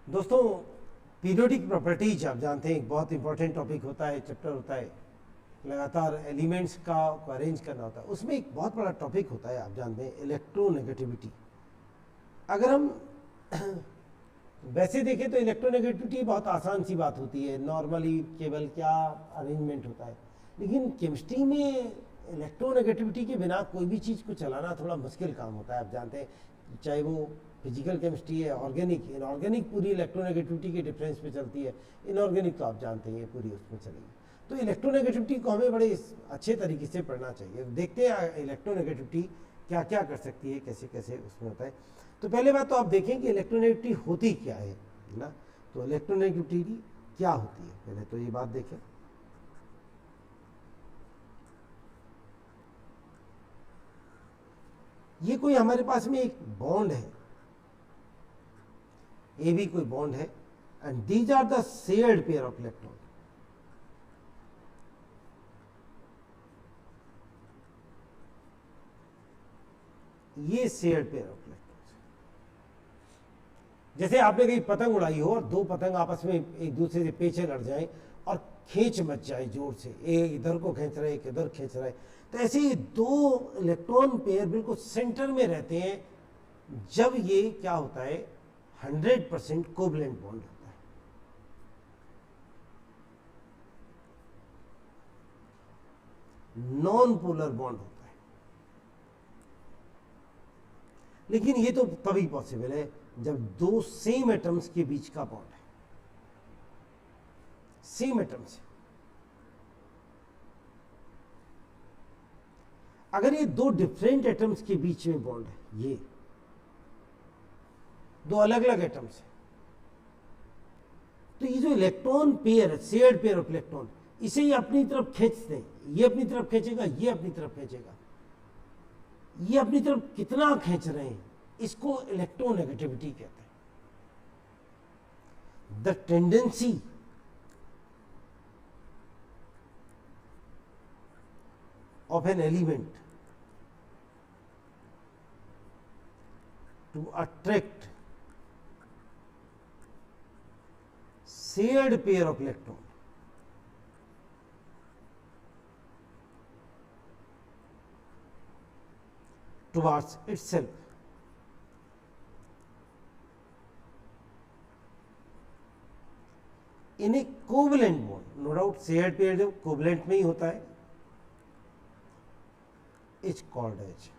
दोस्तों, periodic properties आप जानते हैं एक बहुत इंपॉर्टेंट टॉपिक होता है, चैप्टर होता है। लगातार एलिमेंट्स का अरेंज करना होता है। उसमें एक बहुत बड़ा टॉपिक होता है, आप जानते हैं, इलेक्ट्रोनेगेटिविटी। अगर हम वैसे देखें तो इलेक्ट्रोनेगेटिविटी बहुत आसान सी बात होती है, नॉर्मली केवल क्या अरेंजमेंट होता है। लेकिन केमिस्ट्री में इलेक्ट्रोनेगेटिविटी के बिना कोई भी चीज़ को चलाना थोड़ा मुश्किल काम होता है। आप जानते हैं, चाहे वो फिजिकल केमिस्ट्री है, ऑर्गेनिक, इनऑर्गेनिक पूरी इलेक्ट्रोनेगेटिविटी के डिफरेंस पे चलती है। इनऑर्गेनिक तो आप जानते हैं पूरी उसमें चलेगी। तो इलेक्ट्रोनेगेटिविटी को हमें बड़े अच्छे तरीके से पढ़ना चाहिए। देखते हैं इलेक्ट्रोनेगेटिविटी क्या क्या कर सकती है, कैसे कैसे उसमें होता है। तो पहले बात तो आप देखें कि इलेक्ट्रोनेगेटिविटी होती क्या है ना। तो इलेक्ट्रोनेगेटिविटी क्या होती है, पहले तो ये बात देखें। ये कोई हमारे पास में एक बॉन्ड है, ए भी कोई बॉन्ड है, and these are the shared pair of electron. ये शेयर्ड पेयर ऑफ इलेक्ट्रॉन। जैसे आपने कहीं पतंग उड़ाई हो और दो पतंग आपस में एक दूसरे से पीछे लड़ जाएं और खींच मच जाए जोर से, एक इधर को खींच रहा है, एक इधर खींच रहा है, तो ऐसे ही दो इलेक्ट्रॉन पेयर बिल्कुल सेंटर में रहते हैं जब ये क्या होता है, 100% कोवलेंट बॉन्ड होता है। नॉन पोलर बॉन्ड होता है। लेकिन ये तो तभी पॉसिबल है जब दो सेम एटम्स के बीच का बॉन्ड है, सेम एटम्स। अगर ये दो डिफरेंट एटम्स के बीच में बॉन्ड है, ये दो अलग अलग एटम्स है, तो ये जो इलेक्ट्रॉन पेयर है, शेयर्ड पेयर ऑफ इलेक्ट्रॉन, इसे ये अपनी तरफ खींचते हैं। ये अपनी तरफ खींचेगा, ये अपनी तरफ खींचेगा। ये अपनी तरफ कितना खींच रहे हैं, इसको इलेक्ट्रोनेगेटिविटी कहते हैं। The tendency of an element to attract shared pair of electron towards itself in a covalent bond. No doubt shared pair जो covalent में ही होता है, is called as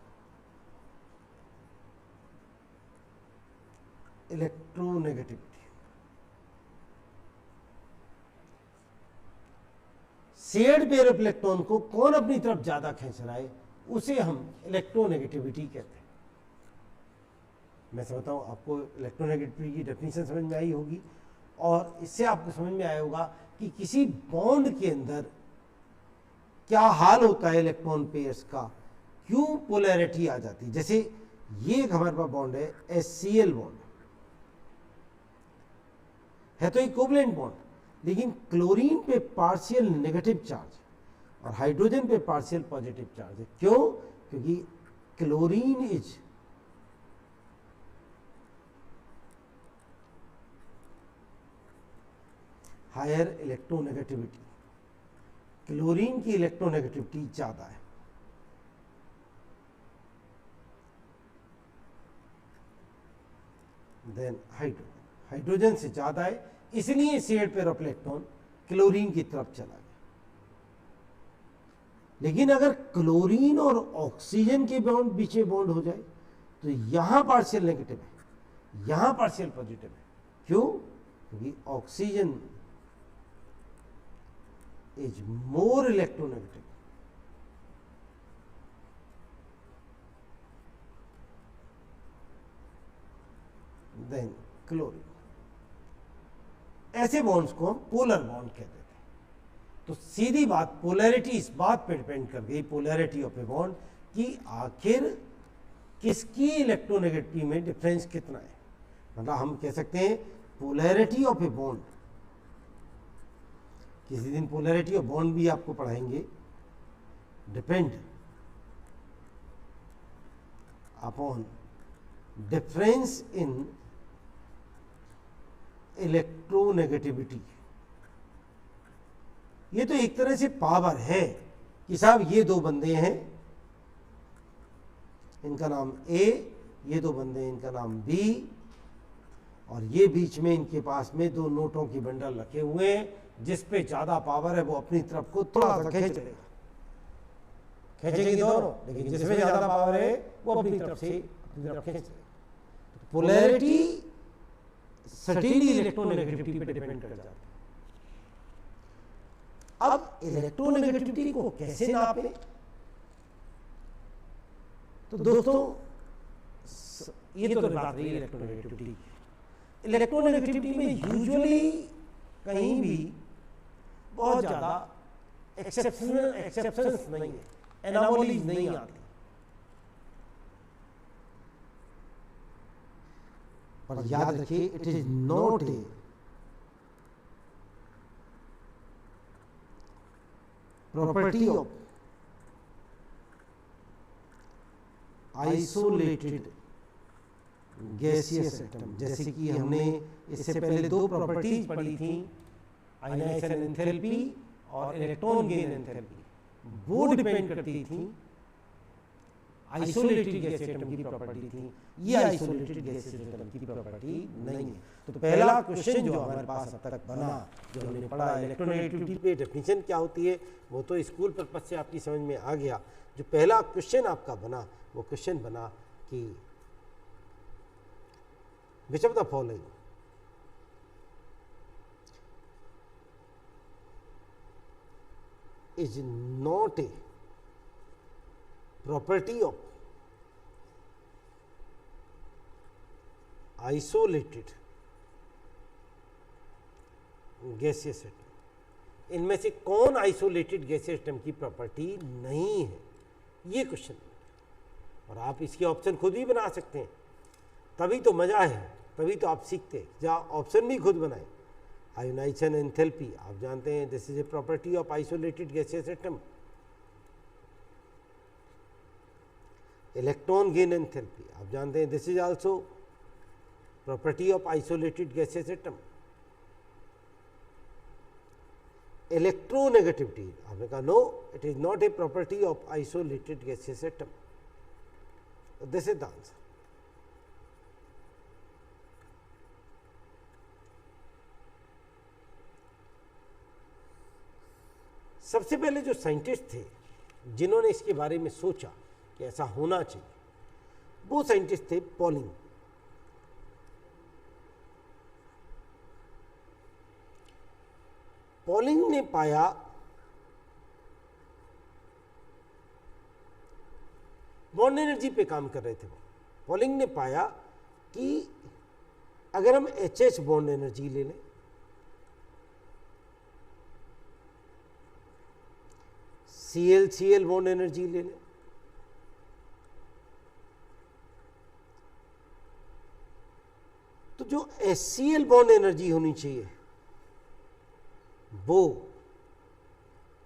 electronegativity. Shared pair of electron को कौन अपनी तरफ ज्यादा खींच रहा है, उसे हम इलेक्ट्रोनेगेटिविटी कहते हैं। मैं समझता हूं आपको इलेक्ट्रोनेगेटिविटी की डेफिनेशन समझ में आई होगी, और इससे आपको समझ में आया होगा कि किसी बॉन्ड के अंदर क्या हाल होता है इलेक्ट्रॉन पेयर्स का, क्यों पोलैरिटी आ जाती है। जैसे ये एक हमारे पास बॉन्ड है, HCl बॉन्ड है, तो एक कोवलेंट बॉन्ड, लेकिन क्लोरीन पे पार्शियल नेगेटिव चार्ज और हाइड्रोजन पे पार्शियल पॉजिटिव चार्ज है। क्यों? क्योंकि chlorine is higher electronegativity, chlorine की इलेक्ट्रोनेगेटिविटी ज्यादा है। देन हाइड्रोजन से ज्यादा है, इसलिए shared pair of electron chlorine की तरफ चला गया। लेकिन अगर क्लोरीन और ऑक्सीजन के बॉन्ड बीच में बॉन्ड हो जाए तो यहां पार्शियल नेगेटिव है, यहां पार्शियल पॉजिटिव है। क्यों? क्योंकि oxygen is more electronegative than chlorine. ऐसे बॉन्ड्स को हम पोलर बॉन्ड कहते थे। तो सीधी बात, पोलैरिटी इस बात पर डिपेंड कर गई, पोलैरिटी ऑफ ए बॉन्ड, कि आखिर किसकी इलेक्ट्रोनेगेटिविटी में डिफरेंस कितना है। मतलब हम कह सकते हैं पोलैरिटी ऑफ ए बॉन्ड, किसी दिन पोलैरिटी ऑफ बॉन्ड भी आपको पढ़ाएंगे, depend upon difference in electronegativity. ये तो एक तरह से पावर है कि साहब ये दो बंदे हैं, इनका नाम ए, ये दो बंदे हैं, इनका नाम बी, और ये बीच में इनके पास में दो नोटों की बंडल रखे हुए हैं, जिस पे ज्यादा पावर है वो अपनी तरफ को थोड़ा सा खींच लेगा, खींचेंगे दोनों, लेकिन जिसमें ज्यादा पावर है वो अपनी तरफ से अपनी तरफ खींच लेगा। पोलैरिटी सर्टेनली इलेक्ट्रोनेगेटिविटी पे डिपेंड कर जाती है। अब इलेक्ट्रोनेगेटिविटी को कैसे नापें? तो दोस्तों ये तो बात रही इलेक्ट्रोनेगेटिविटी। इलेक्ट्रोनेगेटिविटी में यूजुअली कहीं भी बहुत ज्यादा एक्सेप्शंस नहीं है, एनोमलीज नहीं आती, पर याद रखिए it is not a property of isolated gaseous atom. जैसे कि हमने इससे पहले दो प्रॉपर्टीज पढ़ी थी, आयनाइजेशन एंथैल्पी और इलेक्ट्रॉन गेन एंथैल्पी, वो डिपेंड करती थी आइसोलेटेड गैस एटम की प्रॉपर्टी थी। ये आइसोलेटेड गैस एटम की प्रॉपर्टी नहीं है। तो पहला क्वेश्चन जो हमारे पास अब तक बना, जो हमने पढ़ा इलेक्ट्रोनेगेटिविटी पे डेफिनेशन क्या होती है, वो तो स्कूल पर्पज से आपकी समझ में आ गया। जो पहला क्वेश्चन आपका बना, वो क्वेश्चन बना कि which of the following is not a property of isolated gaseous atom। इनमें से कौन आइसोलेटेड गैसियस एटम की प्रॉपर्टी नहीं है, ये क्वेश्चन। और आप इसके ऑप्शन खुद भी बना सकते हैं, तभी तो मजा है, तभी तो आप सीखते हैं, जहाँ ऑप्शन भी खुद बनाए। आयोनाइजेशन एंथैल्पी आप जानते हैं, this is a property of isolated gaseous atom. Electron gain enthalpy आप जानते हैं, this is also property of isolated gaseous atom. Electronegativity आपने कहा no, it is not a property of isolated gaseous atom, this is the answer. सबसे पहले जो scientist थे जिन्होंने इसके बारे में सोचा कि ऐसा होना चाहिए, वो साइंटिस्ट थे पॉलिंग। पॉलिंग ने पाया बॉन्ड एनर्जी पे काम कर रहे थे वो। पॉलिंग ने पाया कि अगर हम HH बॉन्ड एनर्जी ले लें, Cl बॉन्ड एनर्जी ले लें, तो जो HCl बॉन्ड एनर्जी होनी चाहिए वो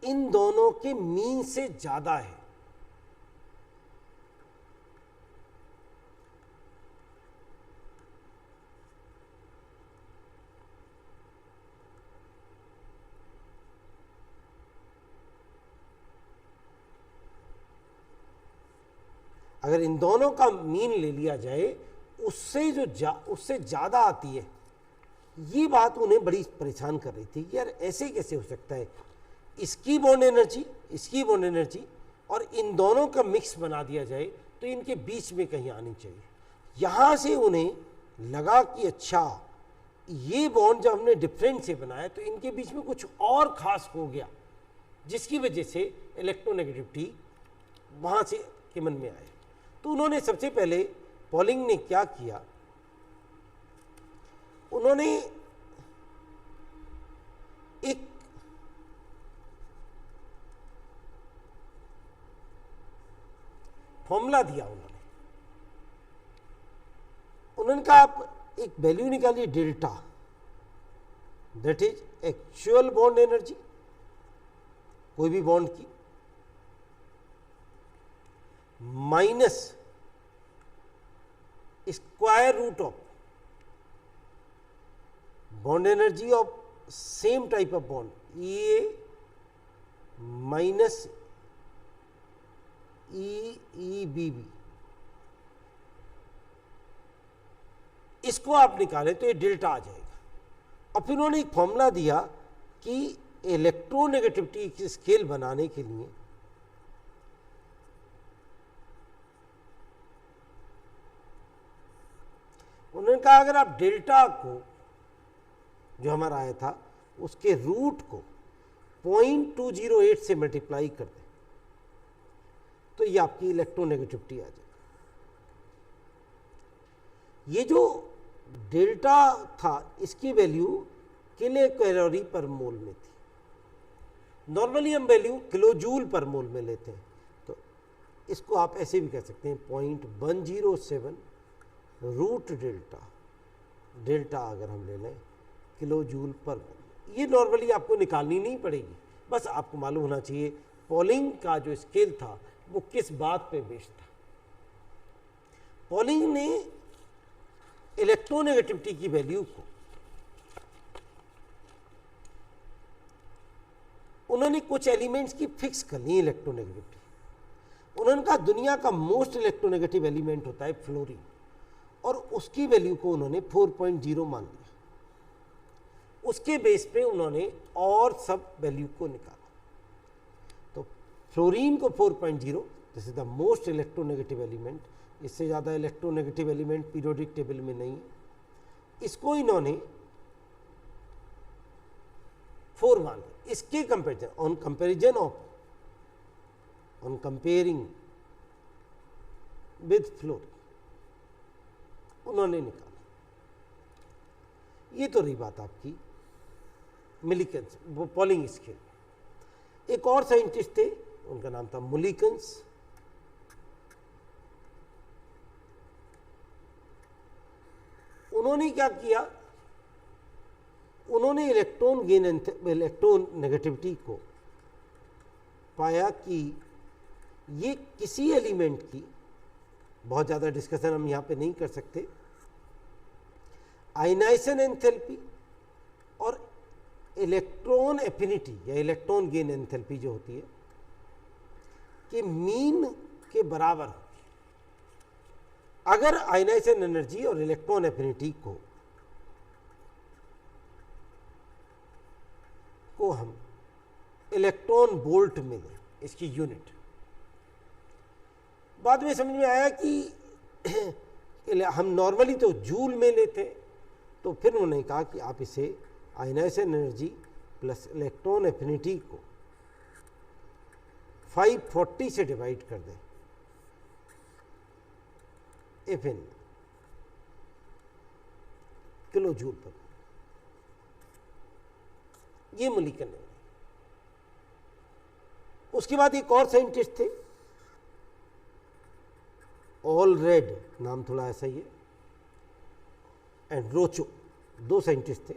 इन दोनों के मीन से ज्यादा है। अगर इन दोनों का मीन ले लिया जाए, उससे ज्यादा आती है। ये बात उन्हें बड़ी परेशान कर रही थी, यार ऐसे कैसे हो सकता है, इसकी बॉन्ड एनर्जी और इन दोनों का मिक्स बना दिया जाए तो इनके बीच में कहीं आनी चाहिए। यहां से उन्हें लगा कि अच्छा, ये बॉन्ड जब हमने डिफरेंट से बनाया तो इनके बीच में कुछ और खास हो गया, जिसकी वजह से इलेक्ट्रोनेगेटिविटी वहां से के मन में आए। तो उन्होंने सबसे पहले, पॉलिंग ने क्या किया, उन्होंने एक फॉर्मूला दिया। उन्होंने कहा आप एक वैल्यू निकालिए delta, that is actual bond energy कोई भी बॉन्ड की, minus square root of bond energy of same type of bond EA minus EEBB, इसको आप निकालें तो ये डेल्टा आ जाएगा। और फिर उन्होंने एक फॉर्मूला दिया कि इलेक्ट्रोनेगेटिविटी की स्केल बनाने के लिए उन्होंने कहा अगर आप डेल्टा को जो हमारा आया था उसके रूट को 0.208 से मल्टीप्लाई कर दें तो ये आपकी इलेक्ट्रोनेगेटिविटी आ जाएगी। ये जो डेल्टा था इसकी वैल्यू किलो कैलोरी पर मोल में थी। नॉर्मली हम वैल्यू किलो जूल पर मोल में लेते हैं, तो इसको आप ऐसे भी कह सकते हैं 0.107 रूट डेल्टा, डेल्टा अगर हम ले लें किलो जूल पर मोल। ये नॉर्मली आपको निकालनी नहीं पड़ेगी, बस आपको मालूम होना चाहिए पॉलिंग का जो स्केल था वो किस बात पे बेस्ड था। पॉलिंग ने इलेक्ट्रोनेगेटिविटी की वैल्यू को उन्होंने कुछ एलिमेंट्स की फिक्स कर ली इलेक्ट्रोनेगेटिविटी। उन्होंने कहा दुनिया का मोस्ट इलेक्ट्रोनेगेटिव एलिमेंट होता है फ्लोरीन, और उसकी वैल्यू को उन्होंने 4.0 मान लिया। उसके बेस पे उन्होंने और सब वैल्यू को निकाला। तो फ्लोरीन को 4.0, this is the most electronegative element, इससे ज़्यादा इलेक्ट्रोनेगेटिव एलिमेंट पीरियोडिक टेबल में नहीं है। इसको इन्होंने 4 मान लिया। इसके comparison on comparing with fluorine उन्होंने निकाला। ये तो रही बात आपकी मिलिकन्स, वो पॉलिंग स्केल। एक और साइंटिस्ट थे, उनका नाम था मुलिकन्स। उन्होंने क्या किया, उन्होंने इलेक्ट्रॉन नेगेटिविटी को पाया कि ये किसी एलिमेंट की, बहुत ज़्यादा डिस्कशन हम यहाँ पे नहीं कर सकते, आयनाइजेशन एंथैल्पी और इलेक्ट्रॉन एफिनिटी या इलेक्ट्रॉन गेन एंथैल्पी जो होती है कि मीन के बराबर होती है। अगर आयनाइजेशन एनर्जी और इलेक्ट्रॉन एफिनिटी को हम इलेक्ट्रॉन वोल्ट में लें, इसकी यूनिट, बाद में समझ में आया कि हम नॉर्मली तो जूल में लेते, तो फिर उन्होंने कहा कि आप इसे ionization energy plus electron affinity को 540 से डिवाइड कर दें FN किलो जूल पर। ये मुलिकन है। उसके बाद एक और साइंटिस्ट थे, ऑल रेड नाम थोड़ा ऐसा ही है, एंड रोचो, 2 साइंटिस्ट थे।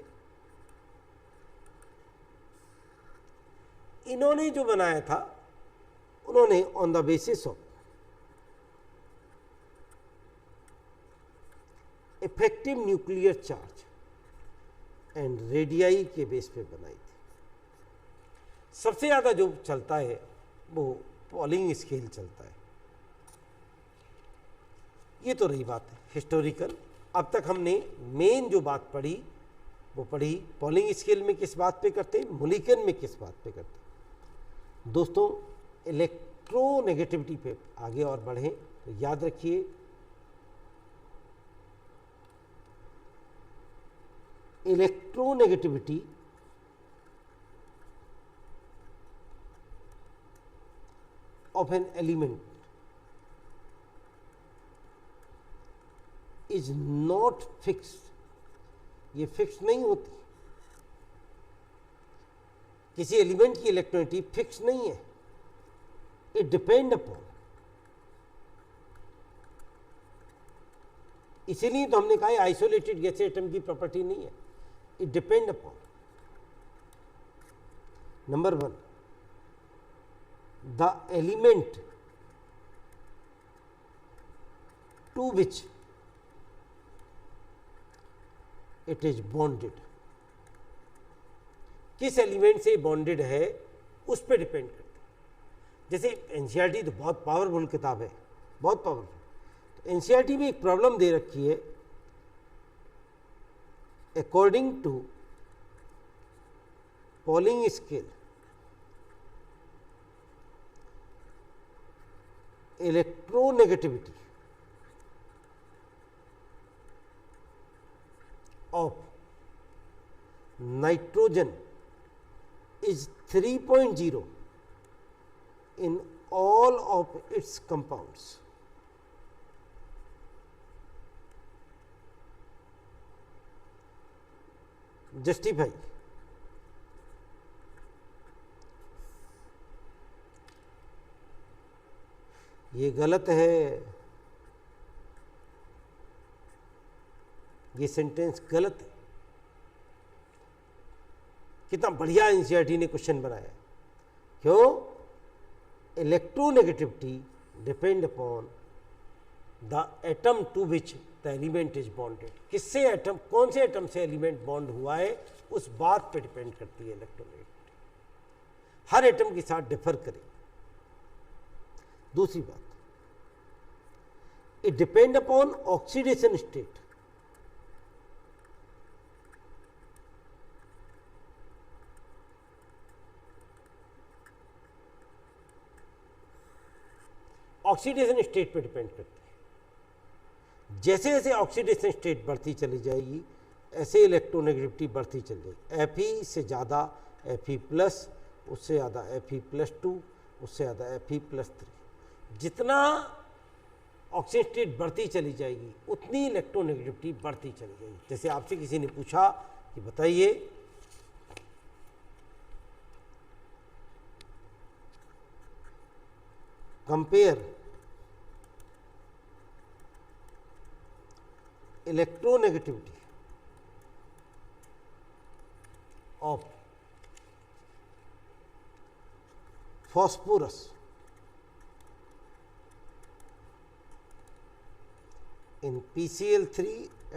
इन्होंने जो बनाया था, उन्होंने on the basis of effective nuclear charge and radii के बेस पे बनाई थी। सबसे ज़्यादा जो चलता है वो पॉलिंग स्केल चलता है। ये तो रही बात है हिस्टोरिकल। अब तक हमने मेन जो बात पढ़ी वो पढ़ी पॉलिंग स्केल में किस बात पे करते हैं, मुलिकन में किस बात पे करते हैं। दोस्तों, इलेक्ट्रोनेगेटिविटी पे आगे और बढ़ें तो याद रखिए electronegativity of an element is not fixed, ये फिक्स नहीं होती। किसी एलिमेंट की इलेक्ट्रोनेगेटिविटी फिक्स नहीं है, इट डिपेंड अपॉन। इसीलिए तो हमने कहा आइसोलेटेड गैस एटम की प्रॉपर्टी नहीं है, it depend upon number 1 the element to which it is bonded, किस एलिमेंट से बॉन्डेड है उस पर डिपेंड करता है। जैसे एनसीईआरटी तो बहुत पावरफुल किताब है, बहुत पावरफुल। तो एनसीईआरटी में एक प्रॉब्लम दे रखी है, according to Pauling scale electronegativity of nitrogen is 3.0 in all of its compounds. Justify. ये गलत है, ये सेंटेंस गलत है। कितना बढ़िया एनसीईआरटी ने क्वेश्चन बनाया। क्यों? Electronegativity depend upon the atom to which the element is bonded. किससे एटम, कौन से एटम से एलिमेंट बॉन्ड हुआ है उस बात पे डिपेंड करती है इलेक्ट्रोनेगेटिविटी। हर एटम के साथ डिफर करे। दूसरी बात, it depend upon oxidation state. Oxidation state पे डिपेंड करती है। जैसे जैसे ऑक्सीडेशन स्टेट बढ़ती चली जाएगी ऐसे इलेक्ट्रोनेगेटिविटी बढ़ती चली जाएगी। Fe से ज़्यादा Fe प्लस, उससे ज़्यादा Fe+2, उससे ज़्यादा Fe+3। जितना ऑक्सीजन स्टेट बढ़ती चली जाएगी उतनी इलेक्ट्रोनेगेटिविटी बढ़ती चली जाएगी। जैसे आपसे किसी ने पूछा कि बताइए compare electronegativity of phosphorus in PCl3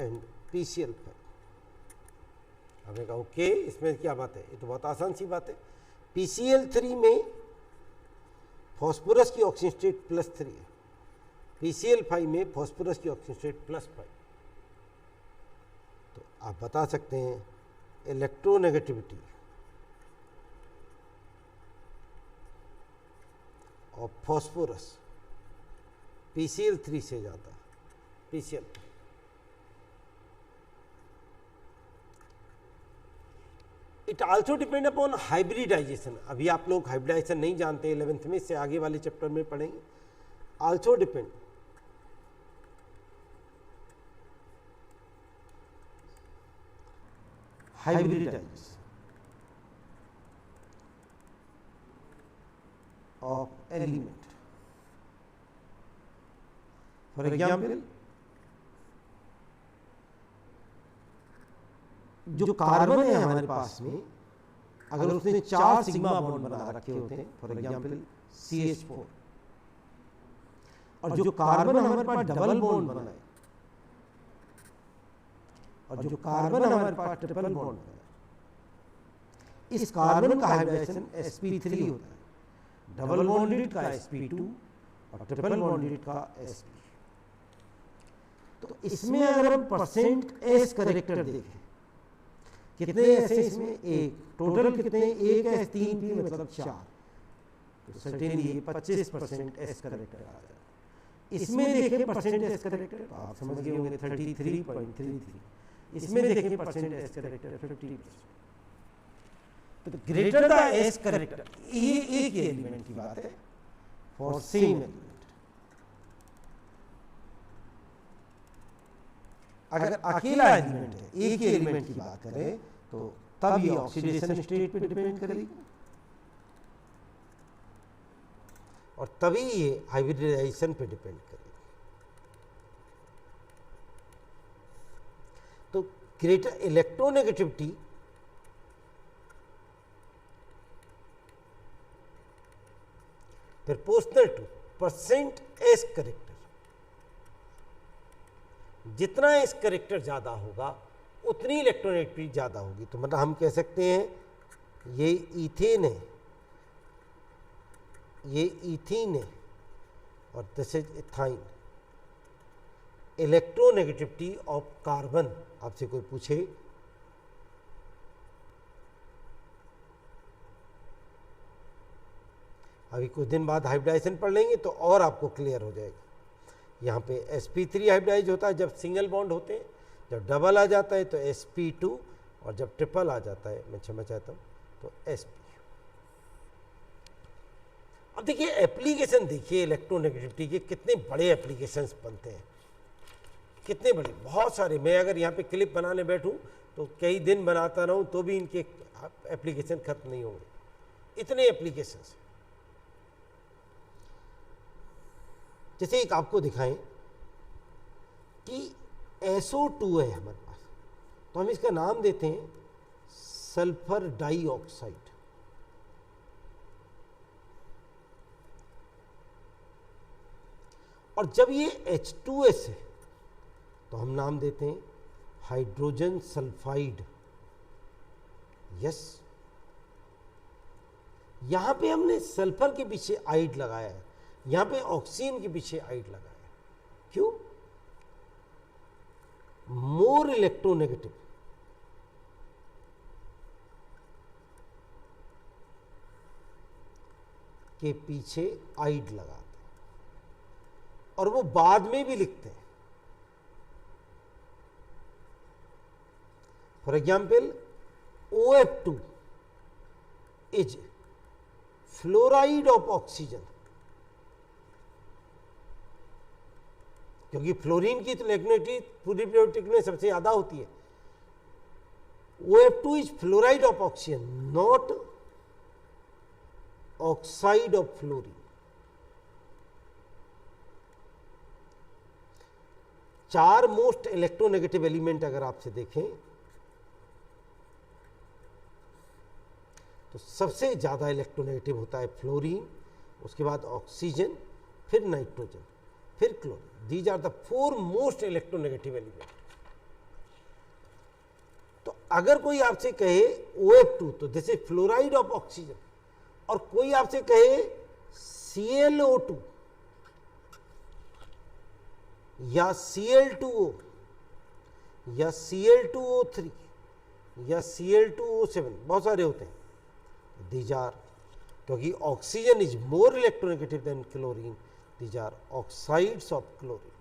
and PCl5। हमने कहा ओके, इसमें क्या बात है, ये तो बहुत आसान सी बात है। PCl3 में फॉस्फोरस की ऑक्सीजन स्टेट +3 है, PCl5 में फॉस्फोरस की ऑक्सीजन स्टेट +5। तो आप बता सकते हैं इलेक्ट्रोनेगेटिविटी ऑफ फॉस्फोरस PCl3 से ज़्यादा PCl। It also depend upon hybridization. अभी आप लोग हाइब्रिडाइजेशन नहीं जानते 11th में, इससे आगे वाले चैप्टर में पढ़ेंगे। Also depend hybridization of element. For example, जो कार्बन है हमारे पास में, अगर उसने 4 सिग्मा बॉन्ड बना रखे होते हैं, फॉर एग्जांपल CH4, और जो कार्बन हमारे पास डबल बॉन्ड बना है, और जो कार्बन हमारे पास ट्रिपल बॉन्ड बना है, इस कार्बन का हाइब्रिडाइजेशन sp3 होता है, डबल बॉन्डेड का sp2 और ट्रिपल बॉन्डेड का sp। तो इसमें अगर हम %s कैरेक्टर देखें, कितने ऐसे इसमें, एक टोटल कितने, एक है 3 p मतलब 4, तो सर्टेनली ये 25% s कैरेक्टर आ जाएगा। इसमें देखें %s कैरेक्टर, तो आप समझ गए होंगे 33.33। इसमें देखें %s कैरेक्टर 50%। तो ग्रेटर द s कैरेक्टर, ये एक ही एलिमेंट की बात है फॉर सेम एलिमेंट। अगर अकेला एलिमेंट है, एक ही एलिमेंट की बात करें, तो तब ये ऑक्सीडेशन स्टेट पे डिपेंड करेगी और तभी ये हाइब्रिडाइजेशन पे डिपेंड करेगी। तो greater electronegativity proportional to %s character. जितना इस कैरेक्टर ज़्यादा होगा उतनी इलेक्ट्रोनेगेटिविटी ज़्यादा होगी। तो मतलब हम कह सकते हैं ये इथेन है, ये इथीन है और this is ethyne. Electronegativity of carbon आपसे कोई पूछे, अभी कुछ दिन बाद हाइब्रिडाइजेशन पढ़ लेंगे तो और आपको क्लियर हो जाएगा। यहाँ पे sp3 हाइब्रिडाइज होता है जब सिंगल बॉन्ड होते हैं, जब डबल आ जाता है तो sp2, और जब ट्रिपल आ जाता है, मैं क्षमा चाहता हूँ, तो sp। अब देखिए एप्लीकेशन, देखिए इलेक्ट्रोनेगेटिविटी के कितने बड़े एप्लीकेशंस बनते हैं, कितने बड़े, बहुत सारे। मैं अगर यहाँ पे क्लिप बनाने बैठूं तो कई दिन बनाता रहूं तो भी इनके एप्लीकेशन खत्म नहीं होंगे, इतने एप्लीकेशंस। जैसे एक आपको दिखाएं कि SO2 है हमारे पास, तो हम इसका नाम देते हैं सल्फर डाइऑक्साइड। और जब ये H2S है तो हम नाम देते हैं हाइड्रोजन सल्फाइड। यस, यहां पे हमने सल्फर के पीछे आइड लगाया है, यहां पे ऑक्सीजन के पीछे आइड लगाया है। क्यों? More electronegative. के पीछे आइड लगाते हैं और वो बाद में भी लिखते हैं। For example OF2 is fluoride of oxygen, क्योंकि फ्लोरीन की इलेक्ट्रोनेगेटिविटी पूरी पीरियोडिक में सबसे ज्यादा होती है। OF2 is fluoride of oxygen, not oxide of fluorine. चार मोस्ट इलेक्ट्रोनेगेटिव एलिमेंट अगर आपसे देखें तो सबसे ज्यादा इलेक्ट्रोनेगेटिव होता है फ्लोरीन, उसके बाद ऑक्सीजन, फिर नाइट्रोजन, फिर chlorine. These are the 4 most electronegative element. तो अगर कोई आपसे कहे OF2 तो this is fluoride of oxygen, और कोई आपसे कहे ClO2 या Cl2O या Cl2O3 या Cl2O7, बहुत सारे होते हैं। दीज आर, क्योंकि oxygen is more electronegative than chlorine, these are oxides of chlorine.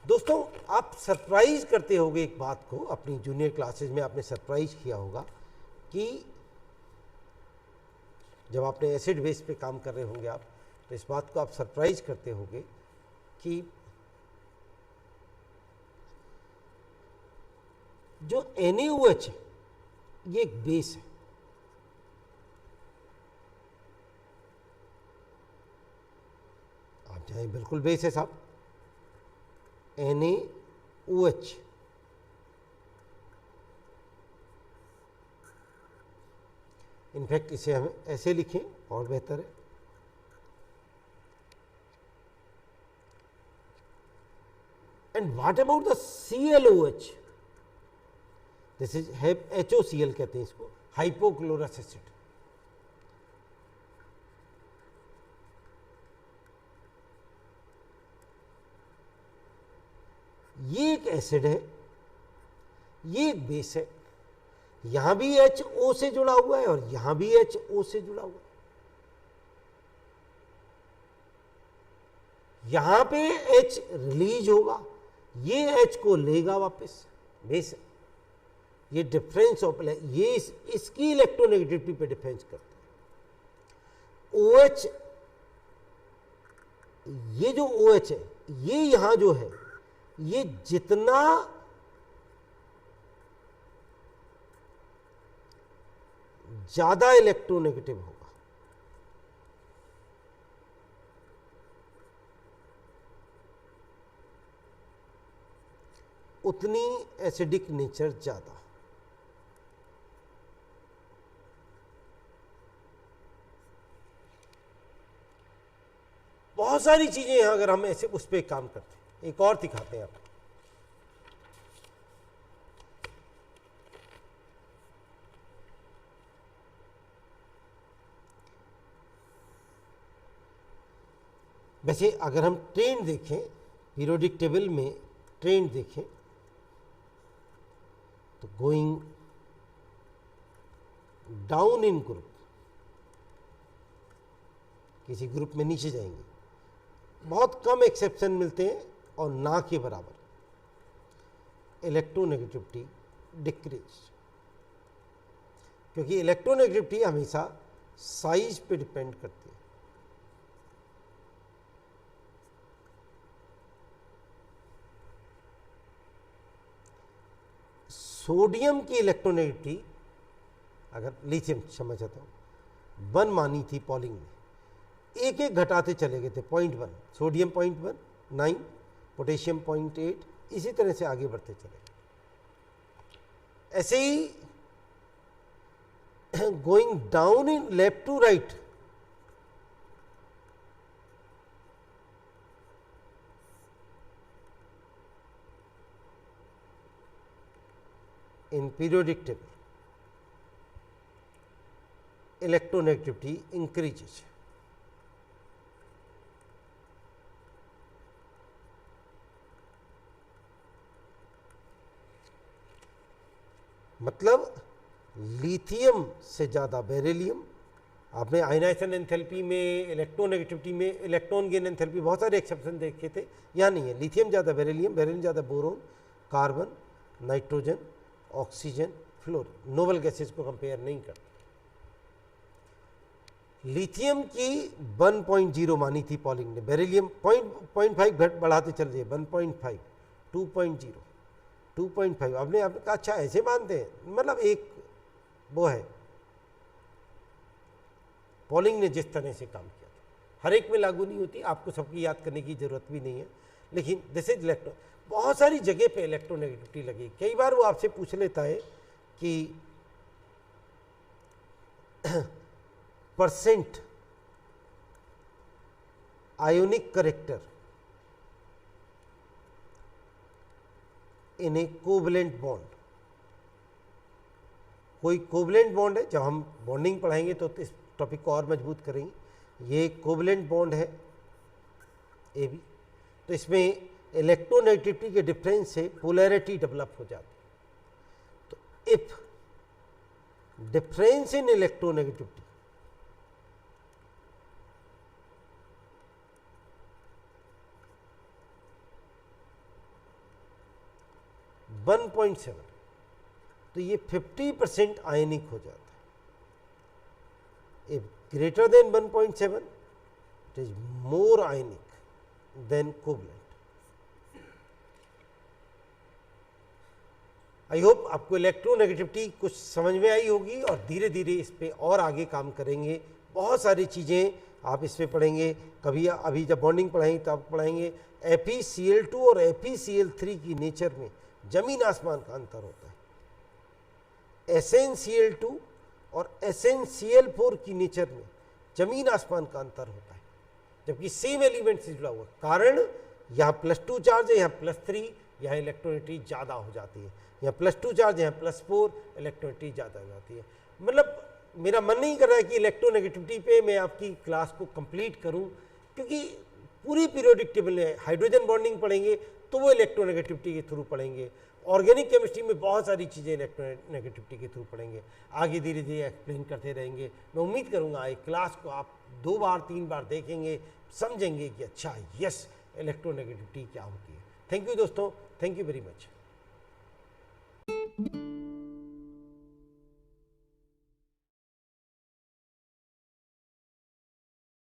दोस्तों, आप सरप्राइज करते होंगे एक बात को, अपनी जूनियर क्लासेस में आपने सरप्राइज किया होगा कि जब आपने एसिड बेस पे काम कर रहे होंगे आप, तो इस बात को आप सरप्राइज करते होंगे कि जो NaOH है ये एक बेस है। आप चाहें बिल्कुल बेस है साहब, NaOH। इनफैक्ट इसे हम ऐसे लिखें और बेहतर है। And what about the ClOH? This is HOCl कहते हैं इसको, हाइपोक्लोरस एसिड। ये एक एसिड है, ये एक बेस है। यहां भी HO से जुड़ा हुआ है और यहां भी HO से जुड़ा हुआ है। यहां पे H रिलीज होगा, ये H को लेगा वापस, बेस है। ये डिफरेंस ऑफ, ये इसकी इलेक्ट्रोनेगेटिविटी पे डिफरेंस करता है। OH, ये जो OH है, ये यहां जो है, ये जितना ज्यादा इलेक्ट्रोनेगेटिव होगा उतनी एसिडिक नेचर ज्यादा। बहुत सारी चीजें यहां अगर हम ऐसे उस पर काम करते हैं। एक और दिखाते हैं आपको। वैसे अगर हम ट्रेंड देखें, पीरियोडिक टेबल में ट्रेंड देखें तो गोइंग डाउन इन ग्रुप, किसी ग्रुप में नीचे जाएंगे, बहुत कम एक्सेप्शन मिलते हैं और ना के बराबर इलेक्ट्रोनेगेटिविटी डिक्रीज, क्योंकि इलेक्ट्रोनेगेटिविटी हमेशा साइज पे डिपेंड करती है। सोडियम की इलेक्ट्रोनेगेटिविटी, अगर लिथियम क्षमा चाहता हूँ 1 मानी थी पॉलिंग में, एक एक घटाते चले गए थे 0.1, सोडियम 0.1, 9, पोटेशियम 0.8, इसी तरह से आगे बढ़ते चले। ऐसे ही going down in left to right, in periodic table electronegativity increases. मतलब लिथियम से ज़्यादा बेरिलियम। आपने आयनाइजेशन एंथैल्पी में, इलेक्ट्रोनेगेटिविटी में इलेक्ट्रॉन गेन एंथैल्पी बहुत सारे एक्सेप्शन देखे थे, यहाँ नहीं है। लिथियम ज़्यादा बेरिलियम, बेरिलियम ज़्यादा boron, carbon, nitrogen, oxygen, fluorine, noble gases को कंपेयर नहीं करते। लिथियम की 1.0 मानी थी पॉलिंग ने, बेरिलियम 0.5 घट बढ़ाते चल रही है, 1.5, 2.0, 2.5। आपने कहा अच्छा ऐसे मानते हैं, मतलब एक वो है पॉलिंग ने जिस तरह से काम किया था, हर एक में लागू नहीं होती, आपको सबकी याद करने की जरूरत भी नहीं है, लेकिन दिस इज इलेक्ट्रो। बहुत सारी जगह पे इलेक्ट्रोनेगेटिविटी लगी। कई बार वो आपसे पूछ लेता है कि percent ionic character in A covalent bond. कोई कोवलेंट बॉन्ड है, जब हम बॉन्डिंग पढ़ाएंगे तो इस टॉपिक को और मजबूत करेंगे। ये कोवलेंट बॉन्ड है ए बी, तो इसमें इलेक्ट्रोनेगेटिविटी के डिफरेंस से पोलैरिटी डेवलप हो जाती है। तो इफ डिफरेंस इन इलेक्ट्रोनेगेटिविटी 1.7, तो ये 50% आयनिक हो जाता है। If greater than 1.7 it is more ionic than covalent. I hope आपको इलेक्ट्रोनेगेटिविटी कुछ समझ में आई होगी और धीरे धीरे इस पे और आगे काम करेंगे। बहुत सारी चीज़ें आप इस पे पढ़ेंगे। कभी अभी जब बॉन्डिंग पढ़ाएंगे तब पढ़ाएंगे FeCl2 और FeCl3 की नेचर में जमीन आसमान का अंतर होता है। SnCl2 और SnCl4 की नेचर में जमीन आसमान का अंतर होता है, जबकि सेम एलिमेंट से जुड़ा हुआ। कारण यहाँ +2 चार्ज है, यहाँ +3, यहाँ इलेक्ट्रोनेगेटिविटी ज़्यादा हो जाती है। यहाँ +2 चार्ज, यहाँ +4, इलेक्ट्रोनेगेटिविटी ज़्यादा हो जाती है। मतलब मेरा मन नहीं कर रहा है कि इलेक्ट्रोनेगेटिविटी पे मैं आपकी क्लास को कंप्लीट करूं, क्योंकि पूरी पीरियोडिक टेबल में हाइड्रोजन बॉन्डिंग पढ़ेंगे तो वो इलेक्ट्रोनेगेटिविटी के थ्रू पढ़ेंगे। ऑर्गेनिक केमिस्ट्री में बहुत सारी चीज़ें इलेक्ट्रोनेगेटिविटी के थ्रू पढ़ेंगे। आगे धीरे धीरे एक्सप्लेन करते रहेंगे। मैं उम्मीद करूँगा एक क्लास को आप 2 बार 3 बार देखेंगे, समझेंगे कि अच्छा यस इलेक्ट्रोनेगेटिविटी क्या होती है। थैंक यू दोस्तों, थैंक यू वेरी मच।